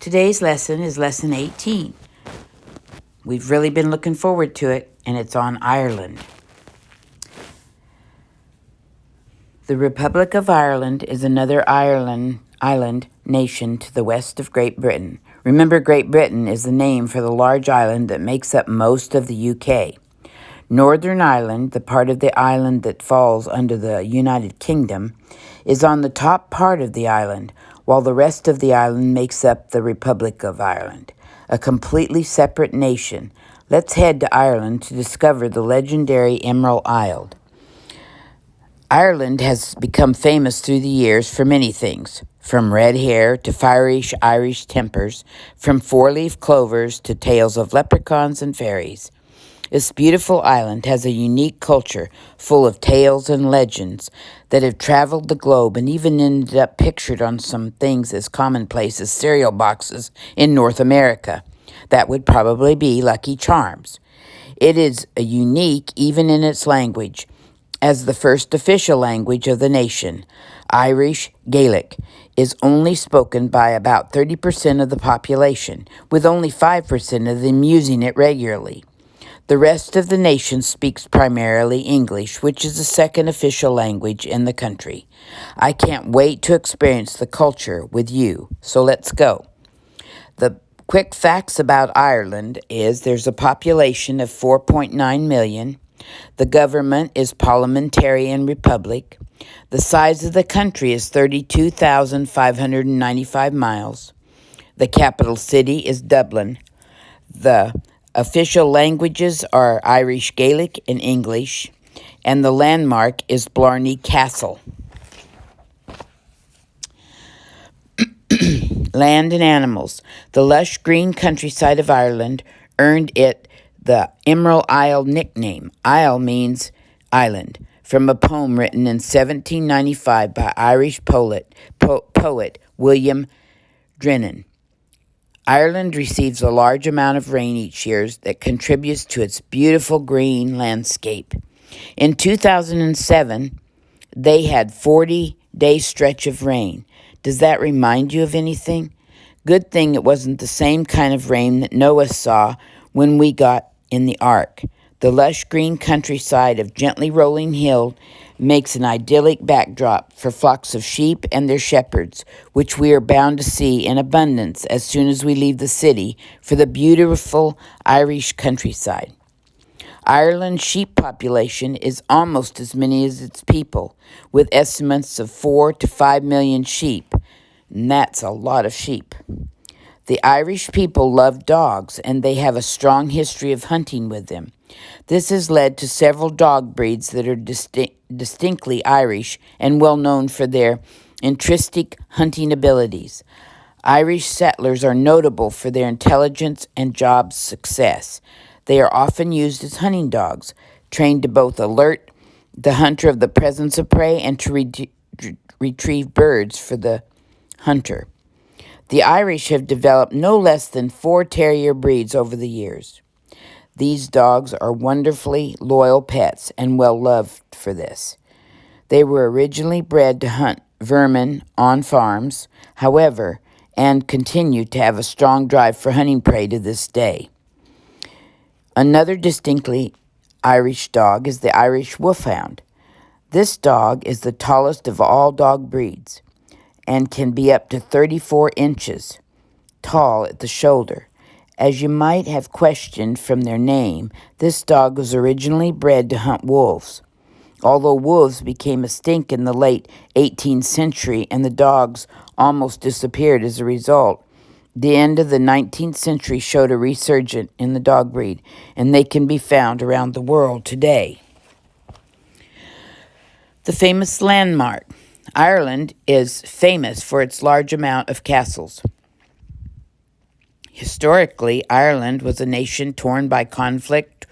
Today's lesson is Lesson 18. We've really been looking forward to it, and it's on Ireland. The Republic of Ireland is another island nation to the west of Great Britain. Remember, Great Britain is the name for the large island that makes up most of the UK. Northern Ireland, the part of the island that falls under the United Kingdom, is on the top part of the island, while the rest of the island makes up the Republic of Ireland, a completely separate nation. Let's head to Ireland to discover the legendary Emerald Isle. Ireland has become famous through the years for many things, from red hair to fiery Irish tempers, from four-leaf clovers to tales of leprechauns and fairies. This beautiful island has a unique culture full of tales and legends that have traveled the globe and even ended up pictured on some things as commonplace as cereal boxes in North America. That would probably be Lucky Charms. It is unique even in its language, as the first official language of the nation. Irish Gaelic is only spoken by about 30% of the population, with only 5% of them using it regularly. The rest of the nation speaks primarily English, which is the second official language in the country. I can't wait to experience the culture with you, so let's go. The quick facts about Ireland is there's a population of 4.9 million. The government is parliamentarian republic. The size of the country is 32,595 miles. The capital city is Dublin. The official languages are Irish Gaelic and English, and the landmark is Blarney Castle. Land and animals. The lush green countryside of Ireland earned it the Emerald Isle nickname. Isle means island, from a poem written in 1795 by Irish poet William Drennan. Ireland receives a large amount of rain each year that contributes to its beautiful green landscape. In 2007, they had 40-day stretch of rain. Does that remind you of anything? Good thing it wasn't the same kind of rain that Noah saw when we got in the ark. The lush green countryside of gently rolling hill makes an idyllic backdrop for flocks of sheep and their shepherds, which we are bound to see in abundance as soon as we leave the city for the beautiful Irish countryside. Ireland's sheep population is almost as many as its people, with estimates of 4 to 5 million sheep, and that's a lot of sheep. The Irish people love dogs, and they have a strong history of hunting with them. This has led to several dog breeds that are distinctly Irish and well known for their intrinsic hunting abilities. Irish settlers are notable for their intelligence and job success. They are often used as hunting dogs, trained to both alert the hunter of the presence of prey and to retrieve birds for the hunter. The Irish have developed no less than 4 terrier breeds over the years. These dogs are wonderfully loyal pets and well loved for this. They were originally bred to hunt vermin on farms, however, and continue to have a strong drive for hunting prey to this day. Another distinctly Irish dog is the Irish Wolfhound. This dog is the tallest of all dog breeds and can be up to 34 inches tall at the shoulder. As you might have questioned from their name, this dog was originally bred to hunt wolves. Although wolves became extinct in the late 18th century and the dogs almost disappeared as a result, the end of the 19th century showed a resurgence in the dog breed, and they can be found around the world today. The famous landmark. Ireland is famous for its large amount of castles. Historically, Ireland was a nation torn by conflict,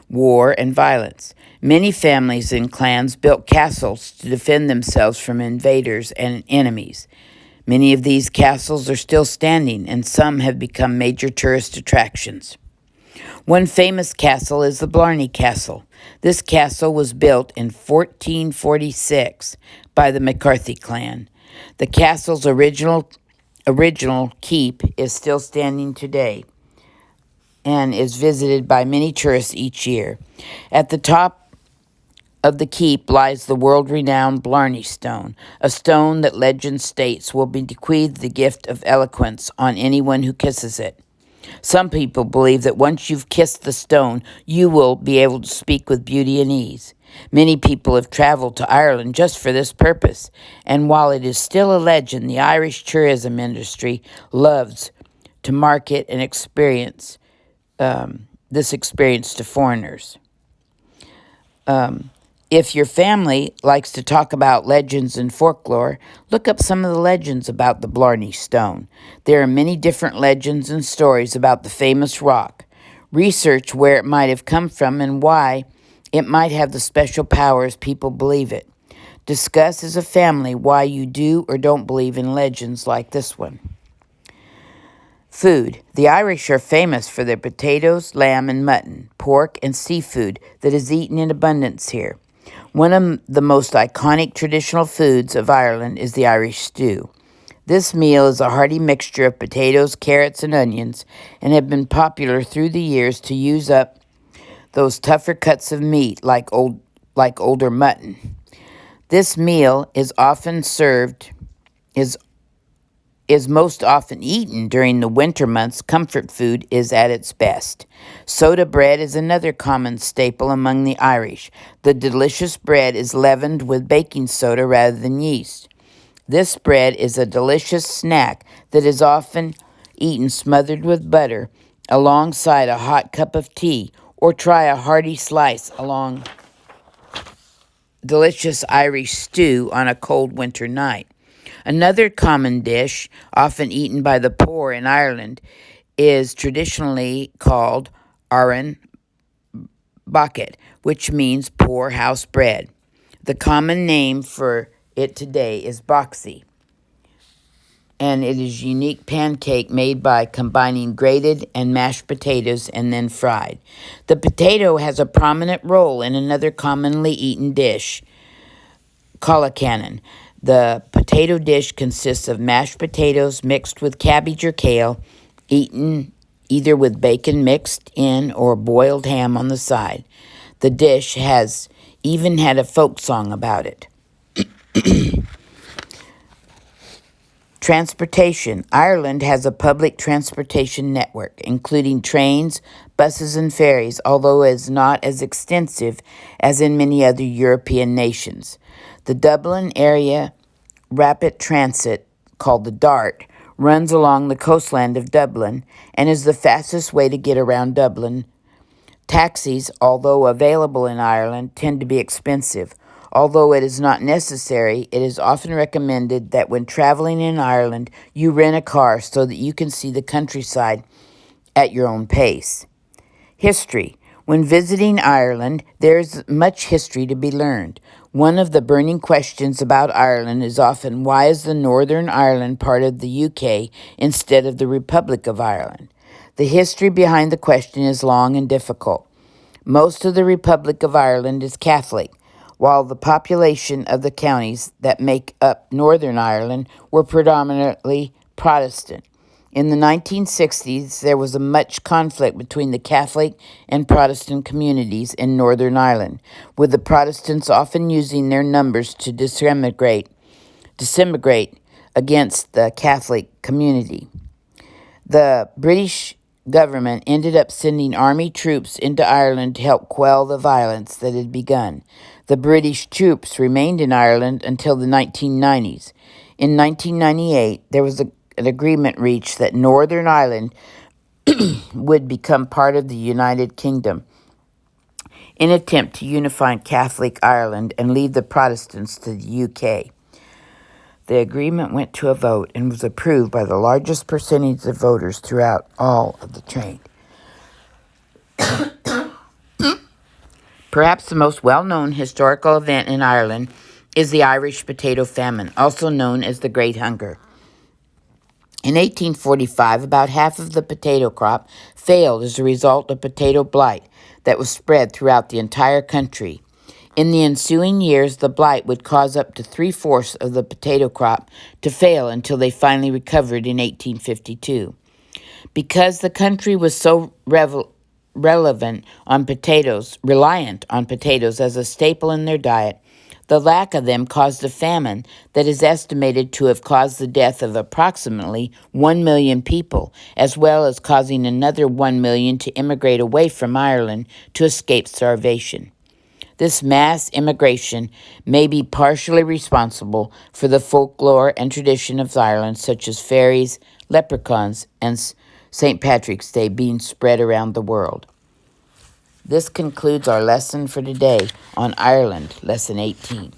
war, and violence. Many families and clans built castles to defend themselves from invaders and enemies. Many of these castles are still standing, and some have become major tourist attractions. One famous castle is the Blarney Castle. This castle was built in 1446 by the McCarthy clan. The castle's original original keep is still standing today and is visited by many tourists each year. At the top of the keep lies the world-renowned Blarney Stone, a stone that legend states will bequeath the gift of eloquence on anyone who kisses it. Some people believe that once you've kissed the stone, you will be able to speak with beauty and ease. Many people have traveled to Ireland just for this purpose, and while it is still a legend, the Irish tourism industry loves to market and this experience to foreigners. If your family likes to talk about legends and folklore, look up some of the legends about the Blarney Stone. There are many different legends and stories about the famous rock. Research where it might have come from and why it might have the special powers people believe it. Discuss as a family why you do or don't believe in legends like this one. Food. The Irish are famous for their potatoes, lamb, and mutton, pork, and seafood that is eaten in abundance here. One of the most iconic traditional foods of Ireland is the Irish stew. This meal is a hearty mixture of potatoes, carrots, and onions, and have been popular through the years to use up those tougher cuts of meat like older mutton. This meal is most often eaten during the winter months. Comfort food is at its best. Soda bread is another common staple among the Irish. The delicious bread is leavened with baking soda rather than yeast. This bread is a delicious snack that is often eaten smothered with butter alongside a hot cup of tea, or try a hearty slice along delicious Irish stew on a cold winter night. Another common dish, often eaten by the poor in Ireland, is traditionally called Aran Bucket, which means poor house bread. The common name for it today is boxy, and it is a unique pancake made by combining grated and mashed potatoes and then fried. The potato has a prominent role in another commonly eaten dish, colachannon. The potato dish consists of mashed potatoes mixed with cabbage or kale, eaten either with bacon mixed in or boiled ham on the side. The dish has even had a folk song about it. Transportation. Ireland has a public transportation network, including trains, buses, and ferries, although it is not as extensive as in many other European nations. The Dublin Area Rapid Transit, called the DART, runs along the coastline of Dublin and is the fastest way to get around Dublin. Taxis, although available in Ireland, tend to be expensive. Although it is not necessary, it is often recommended that when traveling in Ireland, you rent a car so that you can see the countryside at your own pace. History. When visiting Ireland, there is much history to be learned. One of the burning questions about Ireland is often, why is the Northern Ireland part of the UK instead of the Republic of Ireland? The history behind the question is long and difficult. Most of the Republic of Ireland is Catholic, while the population of the counties that make up Northern Ireland were predominantly Protestant. In the 1960s, there was a much conflict between the Catholic and Protestant communities in Northern Ireland, with the Protestants often using their numbers to discriminate against the Catholic community. The British government ended up sending army troops into Ireland to help quell the violence that had begun. The British troops remained in Ireland until the 1990s. In 1998, there was an agreement reached that Northern Ireland would become part of the United Kingdom in an attempt to unify Catholic Ireland and leave the Protestants to the UK. The agreement went to a vote and was approved by the largest percentage of voters throughout all of the trade. Perhaps the most well-known historical event in Ireland is the Irish Potato Famine, also known as the Great Hunger. In 1845, about half of the potato crop failed as a result of potato blight that was spread throughout the entire country. In the ensuing years, the blight would cause up to three-fourths of the potato crop to fail until they finally recovered in 1852. Because the country was so reliant on potatoes as a staple in their diet, the lack of them caused a famine that is estimated to have caused the death of approximately 1 million people, as well as causing another 1 million to immigrate away from Ireland to escape starvation. This mass immigration may be partially responsible for the folklore and tradition of Ireland, such as fairies, leprechauns, and St. Patrick's Day being spread around the world. This concludes our lesson for today on Ireland, Lesson 18.